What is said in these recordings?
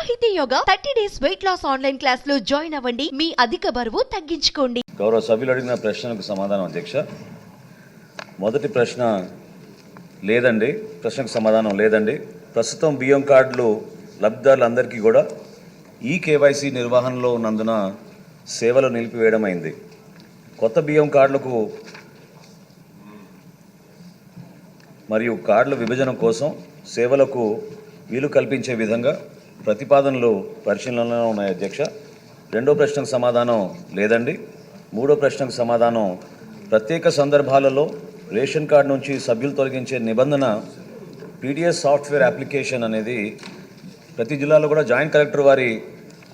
సాహితీ yoga 30 days weight loss online class లో join అవ్వండి. మీ అధిక బరువు తగ్గించుకోండి. గౌరవ సభ్యులు అడిగిన ప్రశ్నలకు సమాధానం అధ్యక్ష. మొదటి ప్రశ్న లేదండి, ప్రశ్నకు సమాధానం లేదండి. ప్రస్తుతం బియ్యం కార్డులు లబ్ధిదారులందరికీ కూడా ఈ కేవైసీ నిర్వహణలో ఉన్నందున సేవలు నిలిపివేయడం అయింది. కొత్త బియ్యం కార్డులకు మరియు కార్డుల విభజన కోసం సేవలకు వీలు కల్పించే విధంగా ప్రతిపాదనలు పరిశీలనలో ఉన్నాయి అధ్యక్ష. రెండో ప్రశ్నకు సమాధానం లేదండి. మూడో ప్రశ్నకు సమాధానం ప్రత్యేక సందర్భాలలో రేషన్ కార్డు నుంచి సభ్యులు తొలగించే నిబంధన పీడిఎస్ సాఫ్ట్వేర్ అప్లికేషన్ అనేది ప్రతి జిల్లాలో కూడా జాయింట్ కలెక్టర్ వారి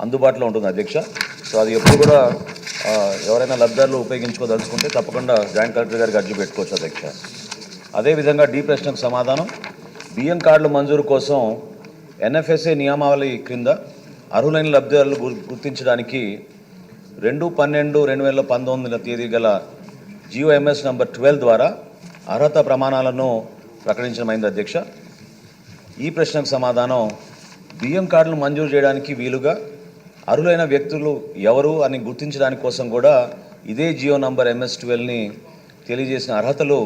అందుబాటులో ఉంటుంది అధ్యక్ష. సో అది ఎప్పుడు కూడా ఎవరైనా లబ్ధిదారులు ఉపయోగించుకోదలుచుకుంటే తప్పకుండా జాయింట్ కలెక్టర్ గారికి అర్జీ పెట్టుకోవచ్చు అధ్యక్ష. అదేవిధంగా డి ప్రశ్నకు సమాధానం బియ్యం కార్డుల మంజూరు కోసం ఎన్ఎఫ్ఎస్ఏ నియమావళి క్రింద అర్హులైన లబ్ధిదారులు గుర్తించడానికి 2/12/2019 తేదీ గల జిఓఎంఎస్ నంబర్ 12 ద్వారా అర్హత ప్రమాణాలను ప్రకటించడమైంది అధ్యక్ష. ఈ ప్రశ్నకు సమాధానం బియ్యం కార్డులు మంజూరు చేయడానికి వీలుగా అర్హులైన వ్యక్తులు ఎవరు అని గుర్తించడానికి కోసం కూడా ఇదే జియో నంబర్ MS 12ని తెలియజేసిన అర్హతలు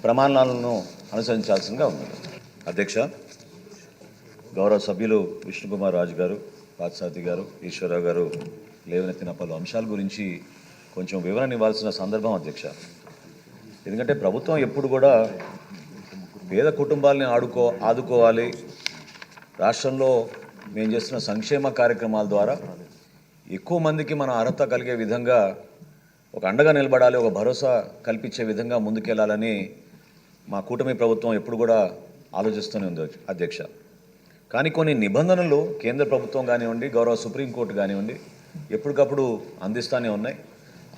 ప్రమాణాలను అనుసరించాల్సిందిగా ఉంది అధ్యక్ష. గౌరవ సభ్యులు విష్ణుకుమార్ రాజు గారు, పార్థసారథి గారు, ఈశ్వరరావు గారు లేవనెత్తిన పలు అంశాల గురించి కొంచెం వివరణ ఇవ్వాల్సిన సందర్భం అధ్యక్ష. ఎందుకంటే ప్రభుత్వం ఎప్పుడు కూడా పేద కుటుంబాలని ఆదుకోవాలి, రాష్ట్రంలో మేము చేస్తున్న సంక్షేమ కార్యక్రమాల ద్వారా ఎక్కువ మందికి మన అర్హత కలిగే విధంగా ఒక అండగా నిలబడాలి, ఒక భరోసా కల్పించే విధంగా ముందుకెళ్లాలని మా కూటమి ప్రభుత్వం ఎప్పుడు కూడా ఆలోచిస్తూనే ఉంది అధ్యక్ష. కానీ కొన్ని నిబంధనలు కేంద్ర ప్రభుత్వం కానివ్వండి, గౌరవ సుప్రీంకోర్టు కానివ్వండి ఎప్పటికప్పుడు అందిస్తూనే ఉన్నాయి.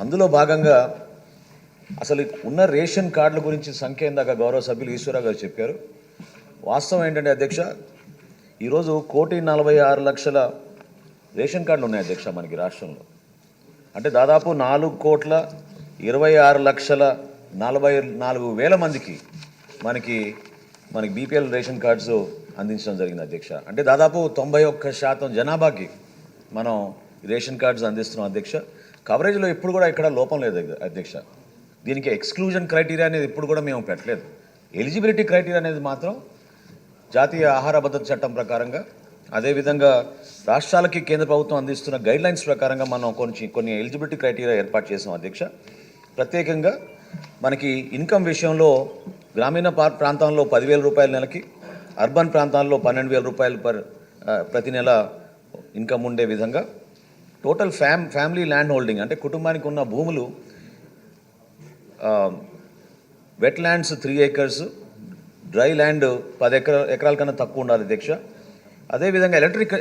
అందులో భాగంగా అసలు ఉన్న రేషన్ కార్డుల గురించి సంఖ్య ఇందాక గౌరవ సభ్యులు ఈశ్వరరావు గారు చెప్పారు. వాస్తవం ఏంటంటే అధ్యక్ష, ఈరోజు 1,46,00,000 రేషన్ కార్డులు ఉన్నాయి అధ్యక్ష మనకి రాష్ట్రంలో. అంటే దాదాపు 4,26,44,000 మందికి మనకి బీపీఎల్ రేషన్ కార్డ్స్ అందించడం జరిగింది అధ్యక్ష. అంటే దాదాపు 91% జనాభాకి మనం రేషన్ కార్డ్స్ అందిస్తున్నాం అధ్యక్ష. కవరేజ్లో ఎప్పుడు కూడా ఇక్కడ లోపం లేదు అధ్యక్ష. దీనికి ఎక్స్క్లూజన్ క్రైటీరియా అనేది ఎప్పుడు కూడా మేము పెట్టలేదు. ఎలిజిబిలిటీ క్రైటీరియా అనేది మాత్రం జాతీయ ఆహార భద్రత చట్టం ప్రకారంగా, అదేవిధంగా రాష్ట్రాలకి కేంద్ర ప్రభుత్వం అందిస్తున్న గైడ్లైన్స్ ప్రకారంగా మనం కొన్ని ఎలిజిబిలిటీ క్రైటీరియా ఏర్పాటు చేసాం అధ్యక్ష. ప్రత్యేకంగా మనకి ఇన్కమ్ విషయంలో గ్రామీణ ప్రాంతాల్లో 10,000 రూపాయల నెలకి, అర్బన్ ప్రాంతాల్లో 12,000 రూపాయలు ప్రతి నెల ఇన్కమ్ ఉండే విధంగా టోటల్ ఫ్యామిలీ ల్యాండ్ హోల్డింగ్ అంటే కుటుంబానికి ఉన్న భూములు wet lands 3 acres, dry land 10 ఎకరాల కన్నా తక్కువ ఉండాలి అధ్యక్ష. అదేవిధంగా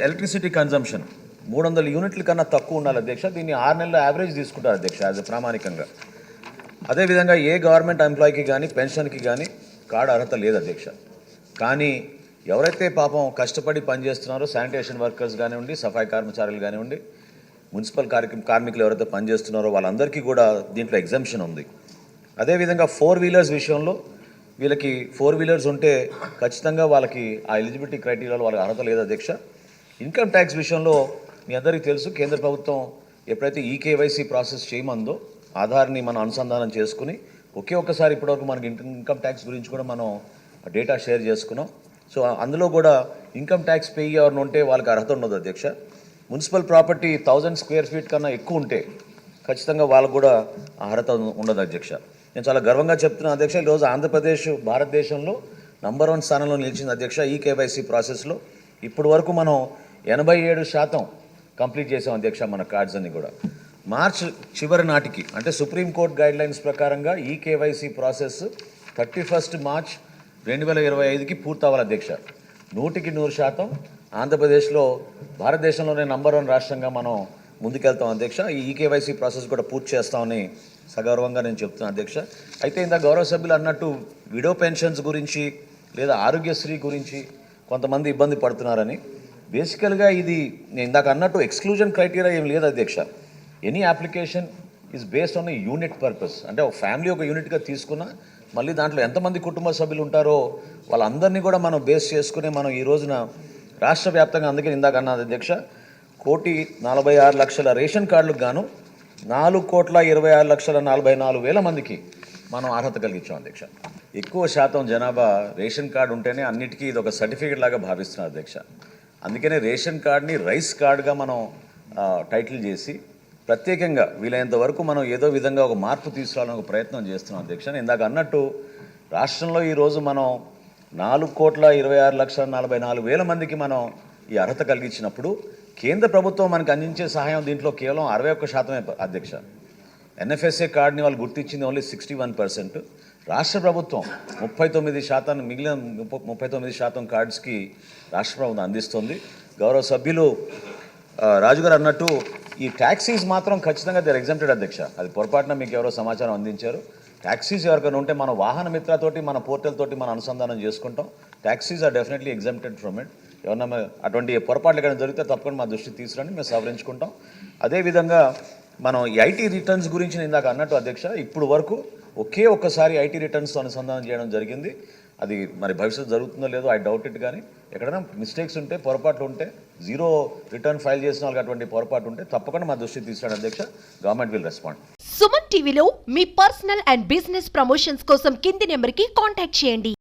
ఎలక్ట్రిసిటీ కన్జంప్షన్ 300 యూనిట్ల కన్నా తక్కువ ఉండాలి అధ్యక్ష. దీన్ని 6 నెలల యావరేజ్ తీసుకుంటారు అధ్యక్ష యాజ్ ప్రామాణికంగా. అదేవిధంగా ఏ గవర్నమెంట్ ఎంప్లాయీకి కానీ పెన్షన్కి కానీ కార్డు అర్హత లేదు అధ్యక్ష. కానీ ఎవరైతే పాపం కష్టపడి పనిచేస్తున్నారో శానిటేషన్ వర్కర్స్ కానివ్వండి, సఫాయి కర్మచారులు కానివ్వండి, మున్సిపల్ కార్మికులు ఎవరైతే పనిచేస్తున్నారో వాళ్ళందరికీ కూడా దీంట్లో ఎగ్జంప్షన్ ఉంది. అదేవిధంగా 4 వీలర్స్ విషయంలో వీళ్ళకి 4 వీలర్స్ ఉంటే ఖచ్చితంగా వాళ్ళకి ఆ ఎలిజిబిలిటీ క్రైటీరియాలో వాళ్ళకి అర్హత లేదు అధ్యక్ష. ఇన్కమ్ ట్యాక్స్ విషయంలో మీ అందరికీ తెలుసు, కేంద్ర ప్రభుత్వం ఎప్పుడైతే ఈ కేవైసీ ప్రాసెస్ చేయమందో ఆధార్ని మనం అనుసంధానం చేసుకుని ఒక్కసారి ఇప్పటివరకు మనకి ఇన్కమ్ ట్యాక్స్ గురించి కూడా మనం డేటా షేర్ చేసుకున్నాం. సో అందులో కూడా ఇన్కమ్ ట్యాక్స్ పే ఎవరిని ఉంటే వాళ్ళకి అర్హత ఉండదు అధ్యక్ష. మున్సిపల్ ప్రాపర్టీ 1000 square feet కన్నా ఎక్కువ ఉంటే ఖచ్చితంగా వాళ్ళకు కూడా అర్హత ఉండదు అధ్యక్ష. నేను చాలా గర్వంగా చెప్తున్నాను అధ్యక్ష, ఈరోజు ఆంధ్రప్రదేశ్ భారతదేశంలో నంబర్ 1 స్థానంలో నిలిచింది అధ్యక్ష ఈ కేవైసీ ప్రాసెస్లో. ఇప్పటి వరకు మనం 87% కంప్లీట్ చేసాం అధ్యక్ష మన కార్డ్స్ అన్ని కూడా. మార్చ్ చివరి నాటికి అంటే సుప్రీంకోర్టు గైడ్లైన్స్ ప్రకారంగా ఈ కేవైసీ ప్రాసెస్ 31 మార్చ్ 2025కి పూర్తవ్వాలి అధ్యక్ష. 100% ఆంధ్రప్రదేశ్లో భారతదేశంలోనే నంబర్ 1 రాష్ట్రంగా మనం ముందుకెళ్తాం అధ్యక్ష. ఈ కేవైసీ ప్రాసెస్ కూడా పూర్తి చేస్తామని సగౌరవంగా నేను చెప్తున్నాను అధ్యక్ష. అయితే ఇందాక గౌరవ సభ్యులు అన్నట్టు విడో పెన్షన్స్ గురించి లేదా ఆరోగ్యశ్రీ గురించి కొంతమంది ఇబ్బంది పడుతున్నారని, బేసికల్గా ఇది నేను ఇందాక అన్నట్టు ఎక్స్క్లూజన్ క్రైటీరియా ఏం లేదు అధ్యక్ష. Any application is based on a unit purpose. అంటే ఒక ఫ్యామిలీ ఒక యూనిట్గా తీసుకున్నా మళ్ళీ దాంట్లో ఎంతమంది కుటుంబ సభ్యులు ఉంటారో వాళ్ళందరినీ కూడా మనం బేస్ చేసుకుని మనం ఈ రోజున రాష్ట్ర వ్యాప్తంగా, అందుకే ఇందాక అన్నది అధ్యక్ష, 1,46,00,000 రేషన్ కార్డులకు గాను 4,26,44,000 మందికి మనం అర్హత కలిగించాం అధ్యక్ష. ఎక్కువ శాతం జనాభా రేషన్ కార్డు ఉంటేనే అన్నిటికీ ఇది ఒక సర్టిఫికేట్ లాగా భావిస్తున్నారు అధ్యక్ష. అందుకనే రేషన్ కార్డుని రైస్ కార్డుగా మనం టైటిల్ చేసి ప్రత్యేకంగా వీలైనంత వరకు మనం ఏదో విధంగా ఒక మార్పు తీసుకురావాలని ఒక ప్రయత్నం చేస్తున్నాం అధ్యక్ష. ఇందాక అన్నట్టు రాష్ట్రంలో ఈరోజు మనం 4,26,44,000 మందికి మనం ఈ అర్హత కలిగించినప్పుడు కేంద్ర ప్రభుత్వం మనకు అందించే సహాయం దీంట్లో కేవలం 61% అధ్యక్ష. ఎన్ఎఫ్ఎస్ఏ కార్డుని వాళ్ళు గుర్తించింది ఓన్లీ 61%. రాష్ట్ర ప్రభుత్వం 39%, మిగిలిన 39% కార్డ్స్కి రాష్ట్ర ప్రభుత్వం అందిస్తుంది. గౌరవ సభ్యులు రాజుగారు అన్నట్టు ఈ ట్యాక్సీస్ మాత్రం ఖచ్చితంగా దే ఆర్ ఎగ్జామ్టెడ్ అధ్యక్ష. అది పొరపాటున మీకు ఎవరో సమాచారం అందించారు. ట్యాక్సీస్ ఎవరికైనా ఉంటే మన వాహన మిత్రతోటి మన పోర్టల్ తోటి మనం అనుసంధానం చేసుకుంటాం. Taxes are definitely exempted from it. ఏమన్నా అటువంటి పొరపాట్లు ఎక్కడ జరిగితే తప్పకుండా మా దృష్టికి తీసుకురండి, మేము సవరించుకుంటాం. అదేవిధంగా మనం ఈ ఐటీ రిటర్న్స్ గురించి ఇందాక అన్నట్టు అధ్యక్ష, ఇప్పుడు వరకు ఒక్కసారి ఐటీ రిటర్న్స్తో అనుసంధానం చేయడం జరిగింది. అది మరి భవిష్యత్తు జరుగుతుందో లేదో ఐ డౌట్ ఇట్. కానీ ఎక్కడైనా మిస్టేక్స్ ఉంటే, పొరపాట్లు ఉంటే, జీరో రిటర్న్ ఫైల్ చేసిన వాళ్ళకి అటువంటి పొరపాటు ఉంటే తప్పకుండా మా దృష్టికి తీసుకురండి అధ్యక్ష. Government will respond. సుమన్ టీవీలో మీ పర్సనల్ అండ్ బిజినెస్ ప్రమోషన్స్ కోసం కింది నెంబర్కి కాంటాక్ట్ చేయండి.